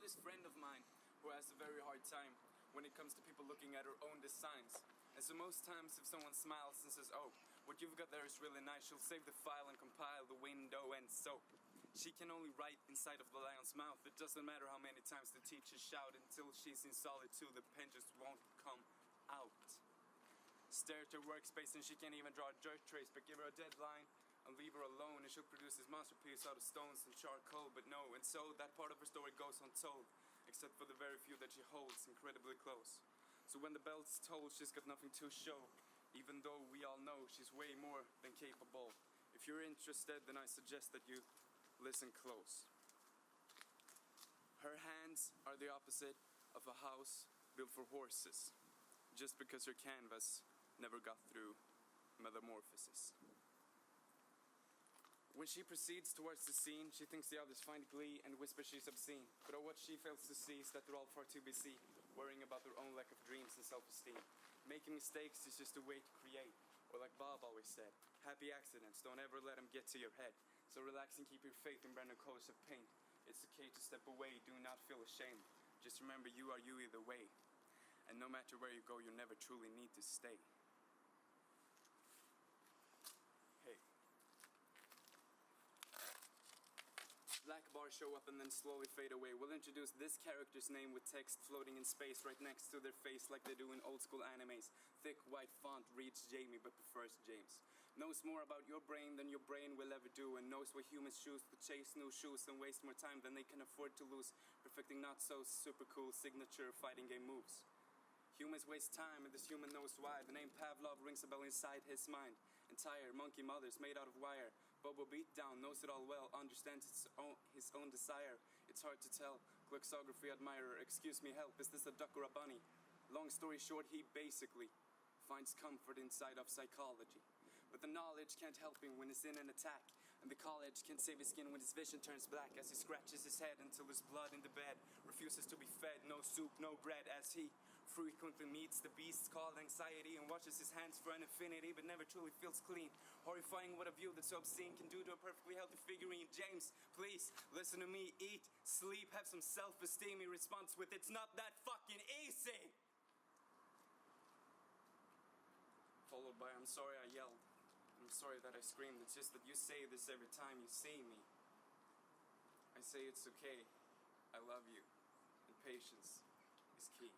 this friend of mine who has a very hard time when it comes to people looking at her own designs. And so most times if someone smiles and says, "Oh, what you've got there is really nice," she'll save the file and compile the window, and so she can only write inside of the lion's mouth. It doesn't matter how many times the teachers shout, until she's in solitude, the pen just won't come out. Stare at her workspace and she can't even draw a dirt trace, but give her a deadline and leave her alone and she'll produce this masterpiece out of stones and charcoal. But no, and so that part of her story goes untold, except for the very few that she holds incredibly close. So when the bell's tolled, she's got nothing to show, even though we all know she's way more than capable. If you're interested, then I suggest that you listen close. Her hands are the opposite of a house built for horses, just because her canvas never got through metamorphosis. When she proceeds towards the scene, she thinks the others find glee and whisper she's obscene. But what she fails to see is that they're all far too busy worrying about their own lack of dreams and self-esteem. Making mistakes is just a way to create. Or like Bob always said, happy accidents, don't ever let them get to your head. So relax and keep your faith in brand new colors of paint. It's okay to step away, do not feel ashamed. Just remember you are you either way. And no matter where you go, you never truly need to stay. Hey. Black bars show up and then slowly fade away. We'll introduce this character's name with text floating in space right next to their face like they do in old school animes. Thick white font reads Jamie but prefers James. Knows more about your brain than your brain will ever do, and knows what humans choose to chase new shoes and waste more time than they can afford to lose, perfecting not so super cool signature fighting game moves. Humans waste time and this human knows why. The name Pavlov rings a bell inside his mind. Entire monkey mothers made out of wire. Bobo Beatdown knows it all well, understands his own desire. It's hard to tell. Clerksography admirer, excuse me, help, is this a duck or a bunny? Long story short, he basically finds comfort inside of psychology. But the knowledge can't help him when he's in an attack, and the college can't save his skin when his vision turns black as he scratches his head until there's blood in the bed, refuses to be fed, no soup, no bread, as he frequently meets the beasts called anxiety and washes his hands for an infinity but never truly feels clean. Horrifying what a view that's so obscene can do to a perfectly healthy figurine. James, please, listen to me, eat, sleep, have some self-esteem. He responds with, "It's not that fucking easy!" Followed by, "I'm sorry I yelled. I'm sorry that I screamed. It's just that you say this every time you see me. I say it's okay. I love you. And patience is key."